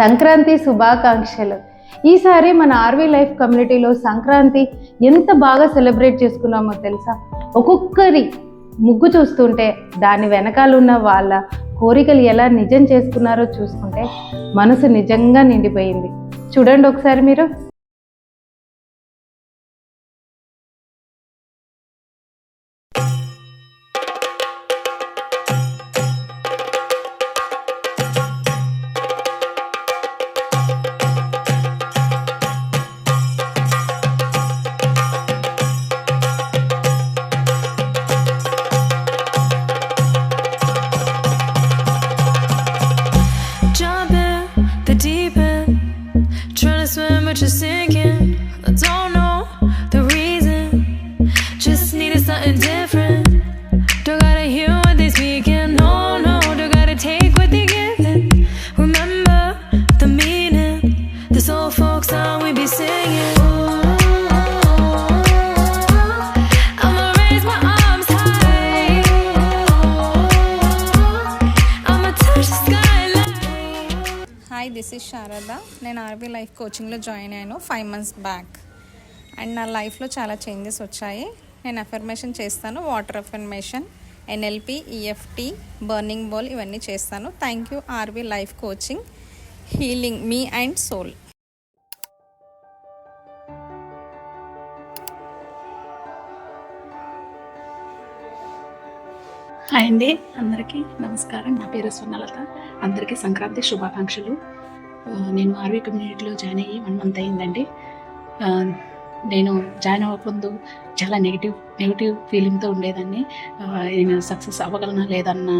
సంక్రాంతి శుభాకాంక్షలు. ఈసారి మన ఆర్వీ లైఫ్ కమ్యూనిటీలో సంక్రాంతి ఎంత బాగా సెలబ్రేట్ చేసుకున్నామో తెలుసా? ఒక్కొక్కరి ముగ్గు చూస్తుంటే దాని వెనకాలన్న వాళ్ళ కోరికలు ఎలా నిజం చేసుకున్నారో చూసుకుంటే మనసు నిజంగా నిండిపోయింది. చూడండి ఒకసారి మీరు. But you're sinking, I don't know the reason. Just needed something different. Don't gotta hear what they speaking, no, no. Don't gotta take what they giving. Remember the meaning. This old folk song we be singing. I'ma raise my arms high. I'ma touch the skyline. Hi, this is Sharada. నేను RB life కోచింగ్లో join అయ్యాను 5 months back. And నా లైఫ్లో చాలా changes వచ్చాయి. నేను affirmation చేస్తాను, water affirmation, NLP, EFT, burning bowl ఇవన్నీ చేస్తాను. Thank you RB life coaching, healing me and soul. Hi అండి, అందరికీ నమస్కారం. నా పేరు స్వర్ణలత. అందరికీ సంక్రాంతి శుభాకాంక్షలు. నేను ఆర్వీ కమ్యూనిటీలో జాయిన్ అయ్యి 1 month అయిందండి. నేను జాయిన్ అవ్వకముందు చాలా నెగిటివ్ ఫీలింగ్తో ఉండేదాన్ని. నేను సక్సెస్ అవ్వగలనా లేదన్న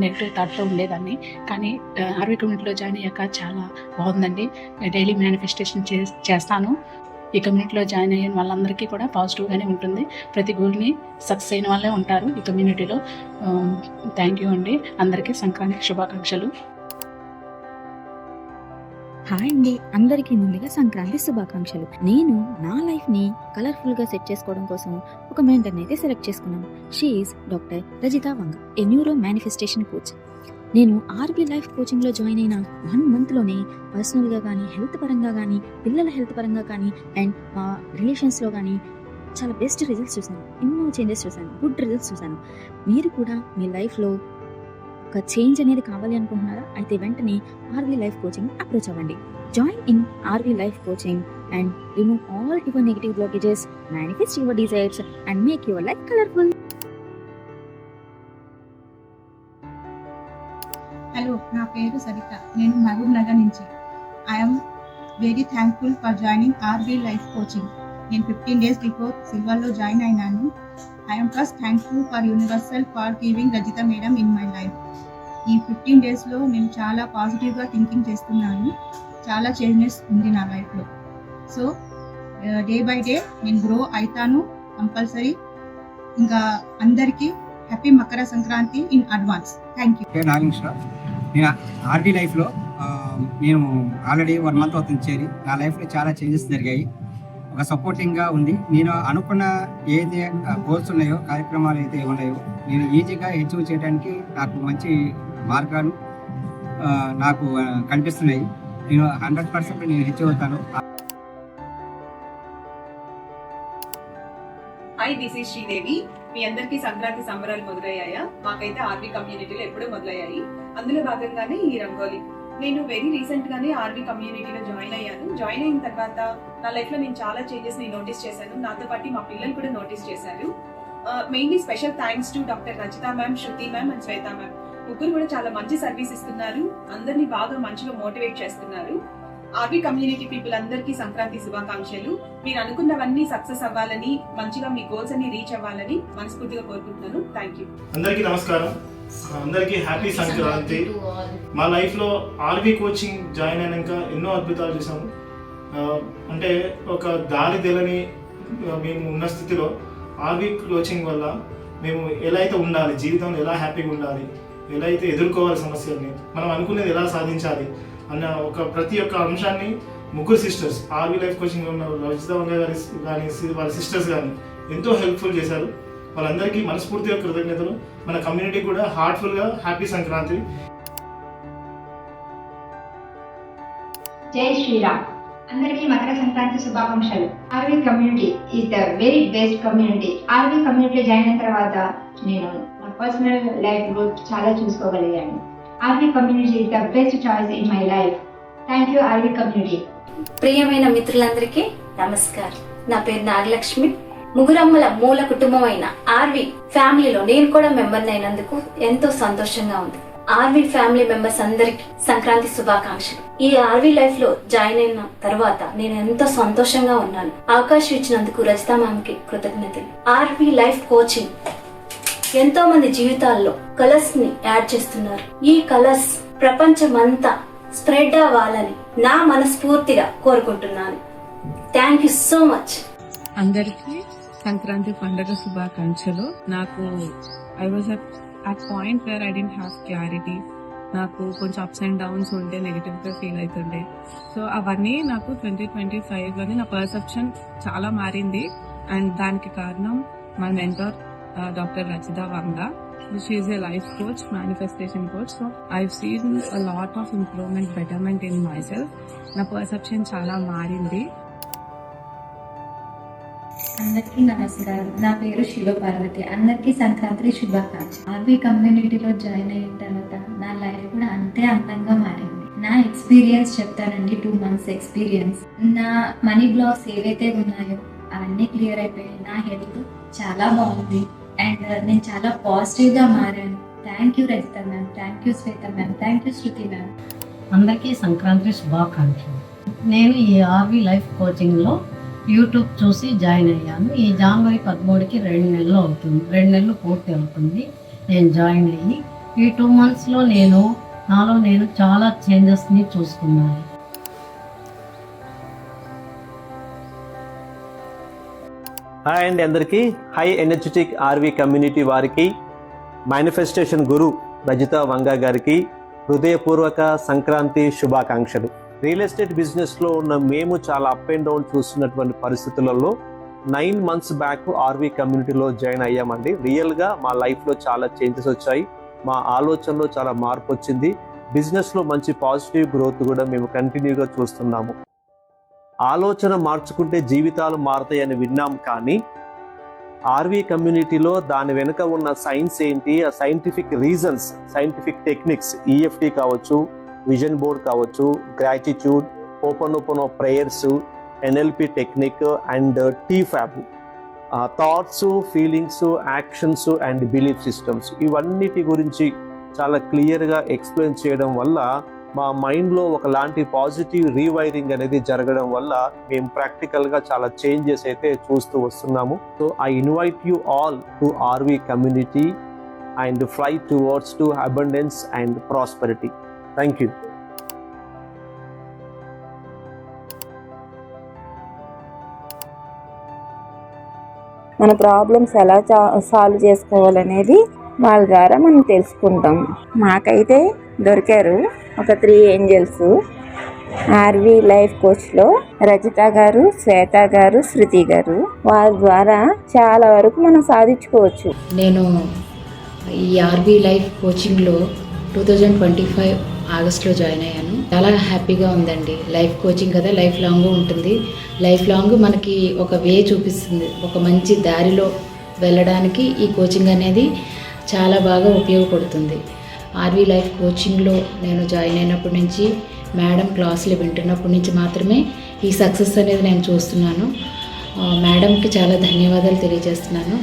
నెగిటివ్ థాట్తో ఉండేదాన్ని. కానీ ఆర్వీ కమ్యూనిటీలో జాయిన్ అయ్యాక చాలా బాగుందండి. డైలీ మేనిఫెస్టేషన్ చేస్తాను. ఈ కమ్యూనిటీలో జాయిన్ అయిన వాళ్ళందరికీ కూడా పాజిటివ్గానే ఉంటుంది. ప్రతి గోల్ని సక్సెస్ అయిన వాళ్ళే ఉంటారు ఈ కమ్యూనిటీలో. థ్యాంక్ యూ అండి. అందరికీ సంక్రాంతి శుభాకాంక్షలు. హాయ్ అండి, అందరికీ ముందుగా సంక్రాంతి శుభాకాంక్షలు. నేను నా లైఫ్ని కలర్ఫుల్గా సెట్ చేసుకోవడం కోసం ఒక మెంటర్ని అయితే సెలెక్ట్ చేసుకున్నాను. She is doctor Rajitha Vanga, A neuro manifestation coach. నేను ఆర్బీ లైఫ్ కోచింగ్లో జాయిన్ అయిన 1 monthలోనే పర్సనల్గా కానీ, హెల్త్ పరంగా కానీ, పిల్లల హెల్త్ పరంగా కానీ, అండ్ మా రిలేషన్స్లో కానీ చాలా బెస్ట్ రిజల్ట్స్ చూశాను. ఎన్నో చేంజెస్ చూశాను, గుడ్ రిజల్ట్స్ చూశాను. మీరు కూడా మీ లైఫ్లో ఒక చేంజ్ అనేది కావాలి అనుకుంటున్నారా? అయితే వెంటనే ఆర్వీ లైఫ్ కోచింగ్ అప్రోచ్ అవ్వండి. Join in RV life coaching and remove all your negative blockages, manifest your desires and make your life colourful. Hello, నా పేరు సరిత. నేను మహబూబ్ నగర్ నుంచి. I'm very thankful for joining RB life coaching. నేను 15 days before సిల్వర్లో join అయినాను. I'm first thankful for universal for giving Rajitha madam in my life. ఈ 15 daysలో నేను చాలా పాజిటివ్గా థింకింగ్ చేస్తున్నాను. చాలా చేంజెస్ ఉంది నా లైఫ్లో. సో డే బై డే నేను గ్రో అవుతాను కంపల్సరీ. ఇంకా అందరికీ happy Makar Sankranti in advance. Thank you. నేను ఆర్డీ లైఫ్లో నేను ఆల్రెడీ 1 month అవుతుంది చేరి. నా లైఫ్లో చాలా చేంజెస్ జరిగాయి. ఒక సపోర్టింగ్గా ఉంది. నేను అనుకున్న ఏదైతే గోల్స్ ఉన్నాయో, కార్యక్రమాలు అయితే ఉన్నాయో, నేను ఈజీగా అచీవ్ చేయడానికి నాకు మంచి మార్గాలు నాకు కనిపిస్తున్నాయి. నేను 100% నేను అచీవ్ అవుతాను. Hi, this is Sridevi. మీ అందరికీ సంక్రాంతి సంబరాలు మొదలయ్యాయా? మాకైతే ఆర్వీ కమ్యూనిటీలో ఎప్పుడూ మొదలయ్యాయి. అందులో భాగంగానే ఈ రంగోలీ. నేను వెరీ రీసెంట్ గానే ఆర్వీ కమ్యూనిటీలో జాయిన్ అయ్యాను. జాయిన్ అయిన తర్వాత నా లైఫ్ లో నేను చాలా చేంజెస్ ని నోటీస్ చేశాను. నాతో పాటు మా పిల్లలు కూడా నోటీస్ చేశారు. Mainly special thanks to doctor Rajitha ma'am, Shruti ma'am and Shweta ma'am. ముగ్గురు కూడా చాలా మంచి సర్వీస్ ఇస్తున్నారు. అందరినీ బాగా మంచిగా మోటివేట్ చేస్తున్నారు. ఆర్వీ కమ్యూనిటీ పీపుల్ అందరికీ సంక్రాంతి శుభాకాంక్షలు. మీరు అనుకున్నవన్నీ సక్సెస్ అవ్వాలని, మంచిగా మీ గోల్స్ అన్ని రీచ్ అవ్వాలని మనస్ఫూర్తిగా కోరుకుంటున్నాను. Thank you. అందరికీ నమస్కారం. అందరికీ హ్యాపీ సంక్రాంతి. మా లైఫ్లో ఆర్వీ కోచింగ్ జాయిన్ అయినాక ఎన్నో అద్భుతాలు చూసాము. అంటే ఒక దారి తెలని మేము ఉన్న స్థితిలో ఆర్వీ కోచింగ్ వల్ల మేము ఎలా అయితే ఉండాలి, జీవితంలో ఎలా హ్యాపీగా ఉండాలి, ఎలా అయితే ఎదుర్కోవాలి సమస్యల్ని, మనం అనుకునేది ఎలా సాధించాలి అన్న ప్రతి ఒక్క అంశాన్ని ముగ్గురు సిస్టర్స్ ఆర్వీ లైఫ్ కోచింగ్ ఉన్న రజితా వంగ గారి కానీ వాళ్ళ సిస్టర్స్ కానీ ఎంతో హెల్ప్ఫుల్ చేశారు. వాళ్ళందరికీ మనస్ఫూర్తిగా కృతజ్ఞతలు. మన కమ్యూనిటీ కూడా హార్ట్ఫుల్గా హ్యాపీ సంక్రాంతి. జై శ్రీరామ్. అందరికీ మకర సంక్రాంతి శుభాకాంక్షలు. RV community is the very best community. RV కమ్యూనిటీలో జాయిన్ అయిన తర్వాత నేను నా పర్సనల్ లైఫ్ గ్రోత్ చాలా చూసుకోగలిగాను. RV community is the best choice in my life. Thank you RV community. ప్రియమైన మిత్రులందరికీ నమస్కారం. నా పేరు నాగలక్ష్మి. ముగురమ్మల మూల కుటుంబం అయిన ఆర్వీ ఫ్యామిలీలో నేను కూడా మెంబర్ అయినందుకు ఎంతో సంతోషంగా ఉంది. ఆర్వీ ఫ్యామిలీ మెంబర్స్ అందరికి సంక్రాంతి శుభాకాంక్షలు. ఈ ఆర్వీ లైఫ్ లో జాయిన్ అయిన తర్వాత నేను ఎంతో సంతోషంగా ఉన్నాను. అవకాశం ఇచ్చినందుకు రజితా మ్యామ్కి కృతజ్ఞతలు. ఆర్వీ లైఫ్ కోచింగ్ ఎంతో మంది జీవితాల్లో కలర్స్ ని యాడ్ చేస్తున్నారు. ఈ కలర్స్ ప్రపంచమంతా స్ప్రెడ్ అవ్వాలని నా మనస్ఫూర్తిగా కోరుకుంటున్నాను. Thank you so much. అందరికీ సంక్రాంతి పండుగ శుభాకాంక్షలు. నాకు I was at point where I didn't have clarity. నాకు కొంచెం అప్స్ అండ్ డౌన్స్ ఉంటే నెగిటివ్గా ఫీల్ అవుతుండే. సో అవన్నీ నాకు 2025లోనే నా పర్సెప్షన్ చాలా మారింది. అండ్ దానికి కారణం my mentor doctor Rajitha Vanga. She is a life coach, manifestation coach. So I've seen a lot of improvement, betterment in my self. నా పర్సెప్షన్ చాలా మారింది. అందరికీ నమస్కారం. నా పేరు శివపార్వతి. అందరికీ సంక్రాంతి శుభాకాంక్షలు. ఆర్వీ కమ్యూనిటీలో జాయిన్ అయిన తర్వాత నా లైఫ్ కూడా అంతే అందంగా మారింది. నా ఎక్స్పీరియన్స్ చెప్తానండి. 2 months ఎక్స్పీరియన్స్. నా మనీ బ్లాక్స్ ఏవైతే ఉన్నాయో అవన్నీ క్లియర్ అయిపోయాయి. నా హెల్త్ చాలా బాగుంది అండ్ నేను చాలా పాజిటివ్ గా మారాను. Thank you Rajitha ma'am, thank you Shweta ma'am, thank you Shruti ma'am. అందరికీ సంక్రాంతి శుభాకాంక్షలు. నేను ఈ ఆర్వీ లైఫ్ కోచింగ్లో యూట్యూబ్ చూసి జాయిన్ అయ్యాను. ఈ జనవరి 13కి 2 నెలలు అవుతుంది, 2 నెలలు పూర్తి అవుతుంది నేను జాయిన్ అయ్యి. ఈ 2 monthsలో నాలో నేను చాలా చేంజెస్ని చూసుకున్నాను. హాయ్ అండి అందరికీ. హై ఎనర్జెటిక్ ఆర్వీ కమ్యూనిటీ వారికి, మేనిఫెస్టేషన్ గురు రజితా వంగ గారికి హృదయపూర్వక సంక్రాంతి శుభాకాంక్షలు. రియల్ ఎస్టేట్ బిజినెస్లో ఉన్న మేము చాలా అప్ అండ్ డౌన్ చూస్తున్నటువంటి పరిస్థితులలో 9 months బ్యాక్ ఆర్వీ కమ్యూనిటీలో జాయిన్ అయ్యామండి. రియల్గా మా లైఫ్లో చాలా చేంజెస్ వచ్చాయి. మా ఆలోచనలో చాలా మార్పు వచ్చింది. బిజినెస్లో మంచి పాజిటివ్ గ్రోత్ కూడా మేము కంటిన్యూగా చూస్తున్నాము. ఆలోచన మార్చుకుంటే జీవితాలు మారుతాయని విన్నాం, కానీ ఆర్వీ కమ్యూనిటీలో దాని వెనుక ఉన్న సైన్స్ ఏంటి, ఆ scientific reasons, scientific techniques, EFT కావచ్చు, విజన్ బోర్డ్ కావచ్చు, gratitude, open prayers, NLP technique and టీఫ్యాబ్, thoughts, feelings, actions and belief systems, ఇవన్నిటి గురించి చాలా క్లియర్గా ఎక్స్ప్లెయిన్ చేయడం వల్ల మా మైండ్లో ఒకలాంటి పాజిటివ్ రీవైరింగ్ అనేది జరగడం వల్ల మేము ప్రాక్టికల్గా చాలా చేంజెస్ అయితే చూస్తూ వస్తున్నాము. So I invite you all to RV community and fly towards to abundance and prosperity. Thank you. మన ప్రాబ్లమ్స్ ఎలా సాల్వ్ చేసుకోవాలనేది వాళ్ళ ద్వారా మనం తెలుసుకుంటాం. మాకైతే దొరికారు ఒక 3 angels ఆర్వీ లైఫ్ కోచ్లో, రజిత గారు, శ్వేత గారు, శృతి గారు. వాళ్ళ ద్వారా చాలా వరకు మనం సాధించుకోవచ్చు. నేను ఈ ఆర్వీ లైఫ్ కోచింగ్లో 2025 ఆగస్ట్లో జాయిన్ అయ్యాను. చాలా హ్యాపీగా ఉందండి. లైఫ్ కోచింగ్ కదా, లైఫ్ లాంగ్ ఉంటుంది. లైఫ్ లాంగ్ మనకి ఒక వే చూపిస్తుంది. ఒక మంచి దారిలో వెళ్ళడానికి ఈ కోచింగ్ అనేది చాలా బాగా ఉపయోగపడుతుంది. ఆర్వీ లైఫ్ కోచింగ్లో నేను జాయిన్ అయినప్పటి నుంచి, మేడం క్లాసులు వింటున్నప్పటి నుంచి మాత్రమే ఈ సక్సెస్ అనేది నేను చూస్తున్నాను. మేడంకి చాలా ధన్యవాదాలు తెలియజేస్తున్నాను.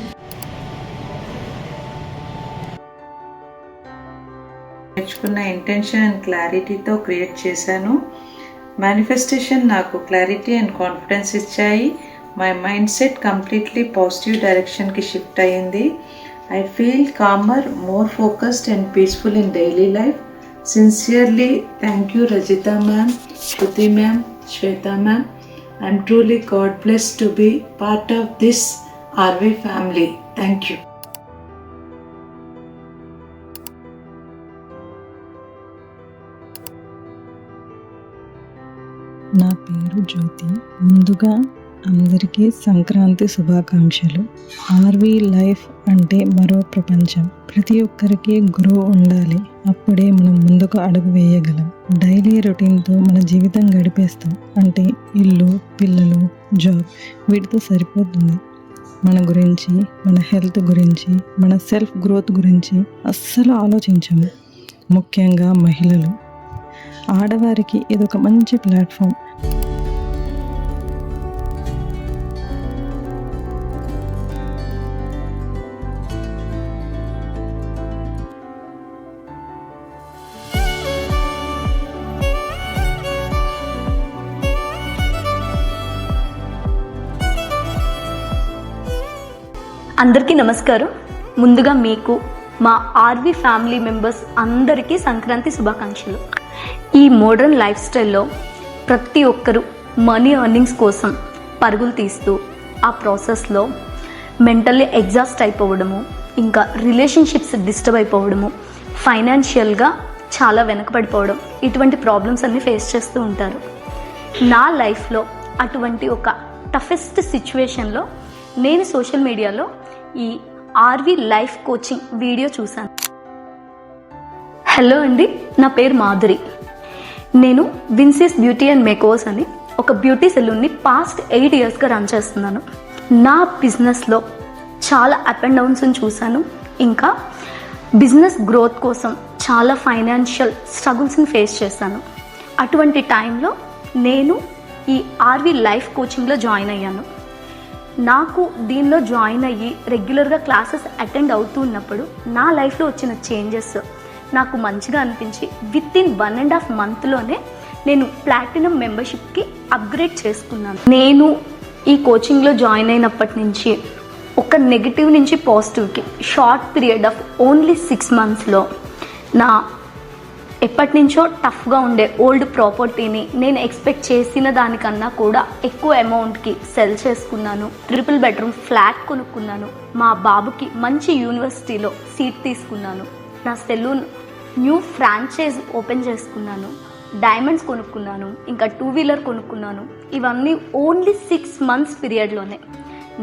నేర్చుకున్న ఇంటెన్షన్ అండ్ క్లారిటీతో క్రియేట్ చేశాను. మేనిఫెస్టేషన్ నాకు క్లారిటీ అండ్ కాన్ఫిడెన్స్ ఇచ్చాయి. My mind set completely positive డైరెక్షన్కి షిఫ్ట్ అయ్యింది. I feel calmer, more focused and peaceful in daily life. Sincerely thank you Rajitha ma'am, Shruti ma'am, Swetha ma'am. I'm truly God blessed to be part of this RV family. Thank you. నా పేరు జ్యోతి. ముందుగా అందరికీ సంక్రాంతి శుభాకాంక్షలు. RV life అంటే మరో ప్రపంచం. ప్రతి ఒక్కరికి గురువు ఉండాలి, అప్పుడే మనం ముందుకు అడుగు వేయగలం. డైలీ రొటీన్తో మన జీవితం గడిపేస్తాం అంటే ఇల్లు, పిల్లలు, జాబ్ వీటితో సరిపోతుంది. మన గురించి, మన హెల్త్ గురించి, మన సెల్ఫ్ గ్రోత్ గురించి అస్సలు ఆలోచించము. ముఖ్యంగా మహిళలు. ఆడవారికి ఇదొక మంచి ప్లాట్ఫామ్. అందరికీ నమస్కారం. ముందుగా మీకు మా ఆర్వీ ఫ్యామిలీ మెంబర్స్ అందరికీ సంక్రాంతి శుభాకాంక్షలు. ఈ మోడర్న్ లైఫ్ స్టైల్లో ప్రతి ఒక్కరూ మనీ ఎర్నింగ్స్ కోసం పరుగులు తీస్తూ ఆ ప్రాసెస్లో మెంటల్లీ ఎగ్జాస్ట్ అయిపోవడము, ఇంకా రిలేషన్షిప్స్ డిస్టర్బ్ అయిపోవడము, ఫైనాన్షియల్గా చాలా వెనకబడిపోవడం, ఇటువంటి ప్రాబ్లమ్స్ అన్నీ ఫేస్ చేస్తూ ఉంటారు. నా లైఫ్లో అటువంటి ఒక టఫెస్ట్ సిచ్యువేషన్లో నేను సోషల్ మీడియాలో ఈ ఆర్వీ లైఫ్ కోచింగ్ వీడియో చూశాను. హలో అండి, నా పేరు మాధురి. నేను విన్సీస్ బ్యూటీ అండ్ మేకోవర్స్ అని ఒక బ్యూటీ సెలూన్ని పాస్ట్ 8 yearsగా రన్ చేస్తున్నాను. నా బిజినెస్లో చాలా అప్ అండ్ డౌన్స్ని చూశాను. ఇంకా బిజినెస్ గ్రోత్ కోసం చాలా ఫైనాన్షియల్ స్ట్రగుల్స్ని ఫేస్ చేశాను. అటువంటి టైంలో నేను ఈ ఆర్వీ లైఫ్ కోచింగ్లో జాయిన్ అయ్యాను. నాకు దీనిలో జాయిన్ అయ్యి రెగ్యులర్గా క్లాసెస్ అటెండ్ అవుతూ ఉన్నప్పుడు నా లైఫ్లో వచ్చిన చేంజెస్ నాకు మంచిగా అనిపించి విత్ ఇన్ 1.5 monthలోనే నేను ప్లాటినం మెంబర్షిప్కి అప్గ్రేడ్ చేసుకున్నాను. నేను ఈ కోచింగ్లో జాయిన్ అయినప్పటి నుంచి ఒక నెగిటివ్ నుంచి పాజిటివ్కి షార్ట్ పీరియడ్ ఆఫ్ ఓన్లీ 6 monthsలో నా ఎప్పటి నుంచో టఫ్గా ఉండే ఓల్డ్ ప్రాపర్టీని నేను ఎక్స్పెక్ట్ చేసిన దానికన్నా కూడా ఎక్కువ అమౌంట్కి సెల్ చేసుకున్నాను. 3 bedroom ఫ్లాట్ కొనుక్కున్నాను. మా బాబుకి మంచి యూనివర్సిటీలో సీట్ తీసుకున్నాను. నా సెలూన్ న్యూ ఫ్రాంచైజ్ ఓపెన్ చేసుకున్నాను. డైమండ్స్ కొనుక్కున్నాను. ఇంకా 2-wheeler కొనుక్కున్నాను. ఇవన్నీ ఓన్లీ 6 months పీరియడ్లోనే.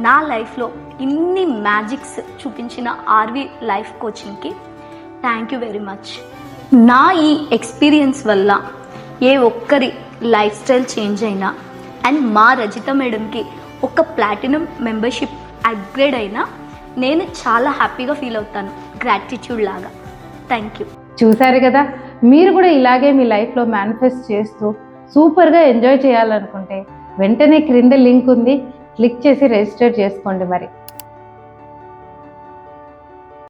నా లైఫ్లో ఇన్ని మ్యాజిక్స్ చూపించిన ఆర్వీ లైఫ్ కోచింగ్కి థ్యాంక్ యూ వెరీ మచ్. నా ఈ ఎక్స్పీరియన్స్ వల్ల ఏ ఒక్కరి లైఫ్ స్టైల్ చేంజ్ అయినా అండ్ మా రజిత మేడంకి ఒక ప్లాటినం మెంబర్షిప్ అప్గ్రేడ్ అయినా నేను చాలా హ్యాపీగా ఫీల్ అవుతాను, గ్రాటిట్యూడ్ లాగా. Thank you. చూసారు కదా, మీరు కూడా ఇలాగే మీ లైఫ్లో మేనిఫెస్ట్ చేస్తూ సూపర్గా ఎంజాయ్ చేయాలనుకుంటే వెంటనే క్రింద లింక్ ఉంది, క్లిక్ చేసి రిజిస్టర్ చేసుకోండి. మరి